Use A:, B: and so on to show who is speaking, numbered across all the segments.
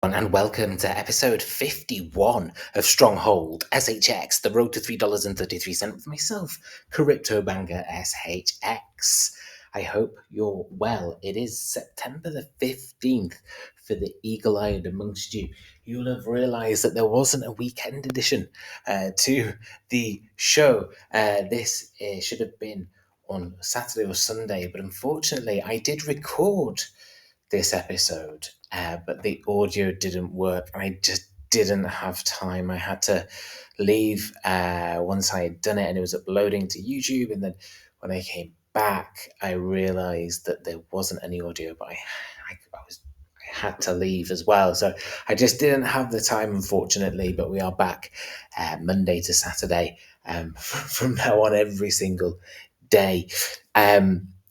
A: And welcome to episode 51 of Stronghold SHX, the road to $3.33 with myself, CryptoBanker SHX. I hope you're well. It is September the 15th. For the eagle-eyed amongst you, you'll have realized that there wasn't a weekend edition to the show. This should have been on Saturday or Sunday, but unfortunately I did record this episode, but the audio didn't work, and I just didn't have time. I had to leave once I had done it, and it was uploading to YouTube. And then when I came back, I realized that there wasn't any audio, but I had to leave as well. So I just didn't have the time, unfortunately. But we are back Monday to Saturday from now on, every single day.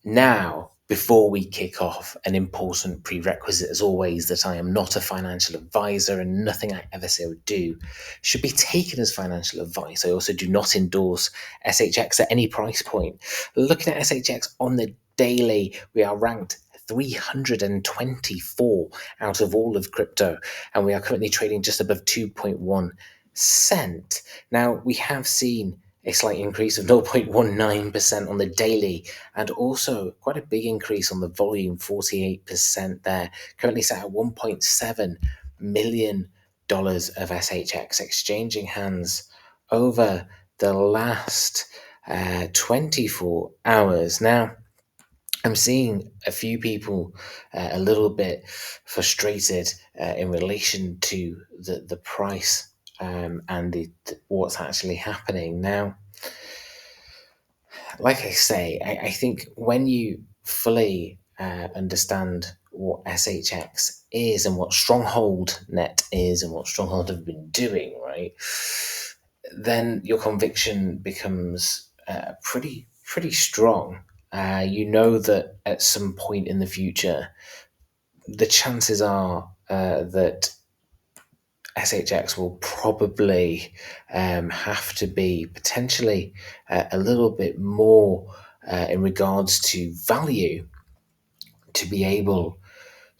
A: Now, before we kick off, an important prerequisite, as always, that I am not a financial advisor, and nothing I ever say or do should be taken as financial advice. I also do not endorse SHX at any price point. Looking at SHX on the daily, we are ranked 324 out of all of crypto, and we are currently trading just above 2.1 cent. Now, we have seen a slight increase of 0.19% on the daily, and also quite a big increase on the volume, 48% there. Currently sat at $1.7 million of SHX exchanging hands over the last 24 hours. Now, I'm seeing a few people a little bit frustrated in relation to the price and what's actually happening. Now, like I say, I think when you fully understand what SHX is and what Stronghold Net is and what Stronghold have been doing, right, then your conviction becomes pretty strong. You know that at some point in the future, the chances are that SHX will probably have to be potentially a little bit more in regards to value to be able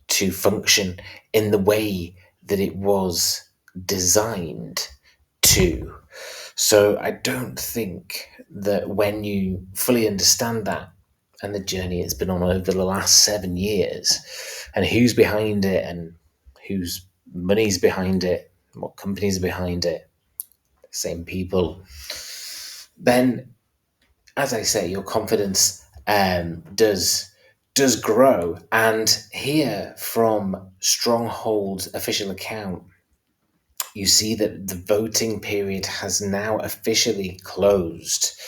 A: to function in the way that it was designed to. So I don't think that when you fully understand that and the journey it's been on over the last 7 years and who's behind it and whose money's behind it, what companies are behind it, same people, then, as I say, your confidence does grow. And here from Stronghold's official account, you see that the voting period has now officially closed.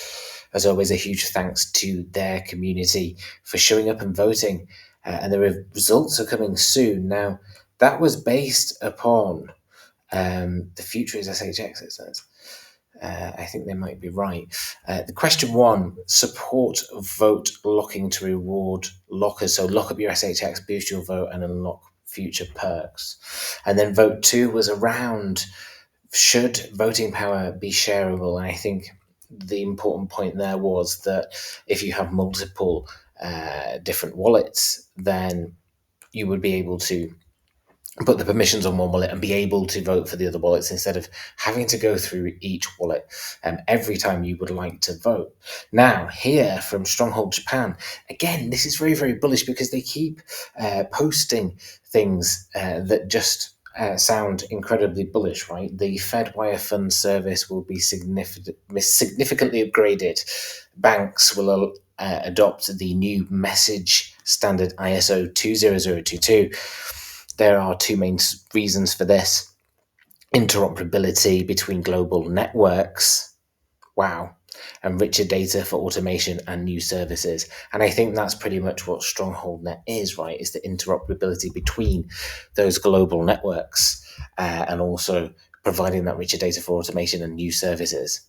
A: As always, a huge thanks to their community for showing up and voting, and the results are coming soon. Now, that was based upon the future is SHX, it says. I think they might be right. The question 1, support vote locking to reward lockers. So lock up your SHX, boost your vote, and unlock future perks. And then vote 2 was around, should voting power be shareable? And I think the important point there was that if you have multiple different wallets, then you would be able to put the permissions on one wallet and be able to vote for the other wallets instead of having to go through each wallet every time you would like to vote. Now, here from Stronghold Japan, again, this is very, very bullish because they keep posting things that just sound incredibly bullish, right? The Fedwire Fund service will be significantly upgraded. Banks will adopt the new message standard ISO 20022. There are 2 main reasons for this: interoperability between global networks, wow, and richer data for automation and new services. And I think that's pretty much what Stronghold Net is, right? Is the interoperability between those global networks and also providing that richer data for automation and new services.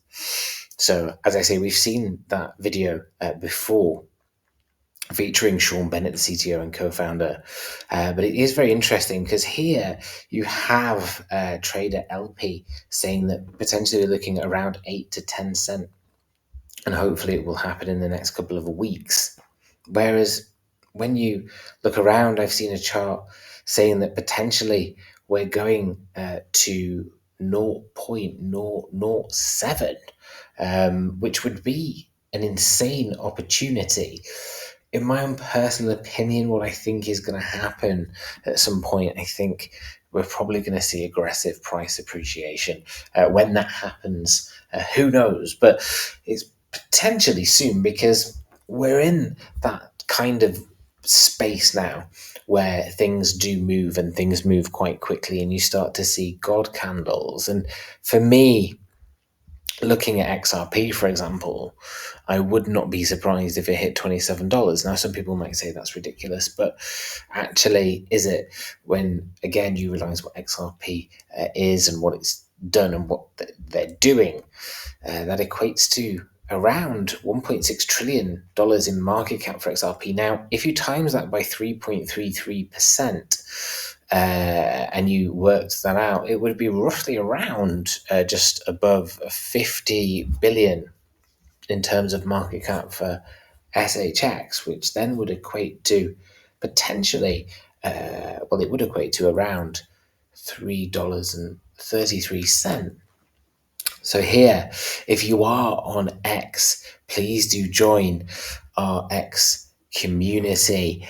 A: So, as I say, we've seen that video before, featuring Sean Bennett, the CTO and co-founder. But it is very interesting because here you have trader LP saying that potentially looking at around 8 to 10 cent, and hopefully it will happen in the next couple of weeks. Whereas when you look around, I've seen a chart saying that potentially we're going to 0.007, which would be an insane opportunity. In my own personal opinion, what I think is going to happen at some point, I think we're probably going to see aggressive price appreciation. When that happens, who knows? But it's potentially soon, because we're in that kind of space now where things do move, and things move quite quickly, and you start to see God candles. And for me, looking at XRP, for example, I would not be surprised if it hit $27. Now, some people might say that's ridiculous, but actually, is it? When, again, you realize what XRP is and what it's done and what they're doing, that equates to around $1.6 trillion in market cap for XRP. Now, if you times that by 3.33%, and you worked that out, it would be roughly around just above 50 billion in terms of market cap for SHX, which then would equate to potentially, well, it would equate to around $3.33. So here, if you are on X, please do join our X community.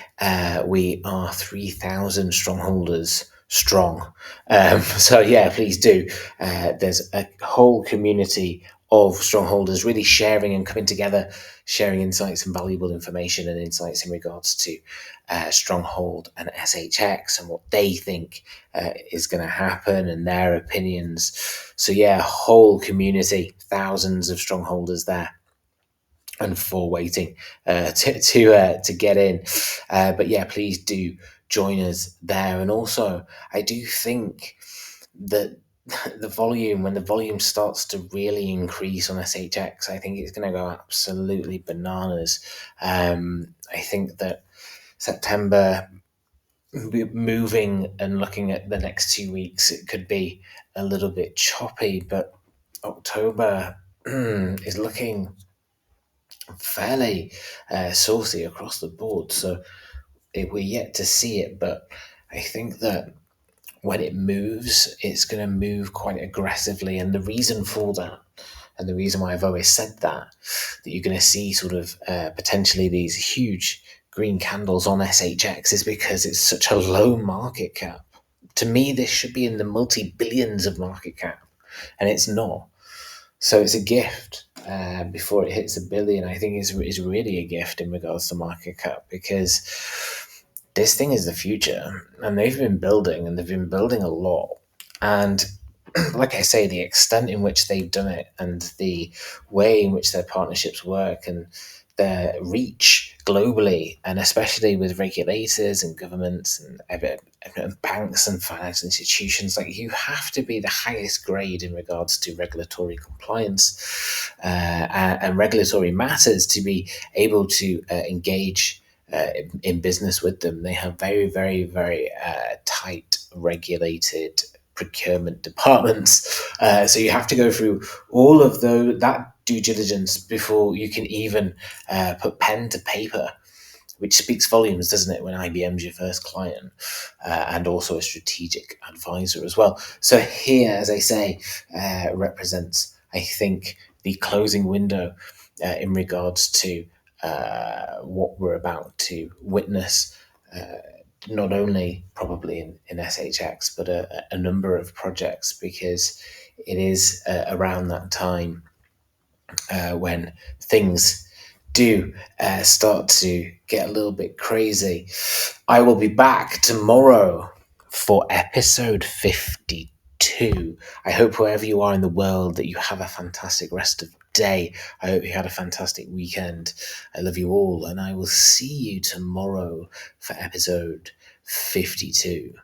A: We are 3,000 strongholders strong. So yeah, please do. There's a whole community of strongholders really sharing and coming together, sharing insights and valuable information and insights in regards to Stronghold and SHX and what they think is going to happen and their opinions. So yeah, whole community, thousands of strongholders there, and for waiting to get in. But yeah, please do join us there. And also, I do think that when the volume starts to really increase on SHX, I think it's going to go absolutely bananas. I think that September, moving and looking at the next 2 weeks, it could be a little bit choppy, but October is looking fairly saucy across the board. So we're yet to see it, but I think that when it moves, it's going to move quite aggressively. And the reason for that, and the reason why I've always said that you're going to see sort of potentially these huge green candles on SHX, is because it's such a low market cap. To me, this should be in the multi-billions of market cap, and it's not. So it's a gift before it hits a billion. I think is really a gift in regards to market cap, because this thing is the future, and they've been building a lot. And like I say, the extent in which they've done it and the way in which their partnerships work and their reach globally, and especially with regulators and governments and banks and financial institutions, like, you have to be the highest grade in regards to regulatory compliance and regulatory matters to be able to engage in business with them. They have very, very, very tight regulated procurement departments. So you have to go through all of that due diligence before you can even put pen to paper, which speaks volumes, doesn't it, when IBM's your first client and also a strategic advisor as well. So here, as I say, represents, I think, the closing window in regards to what we're about to witness, not only probably in SHX, but a number of projects, because it is around that time when things do start to get a little bit crazy. I will be back tomorrow for episode 52. I hope wherever you are in the world that you have a fantastic rest of the day. I hope you had a fantastic weekend. I love you all, and I will see you tomorrow for episode 52.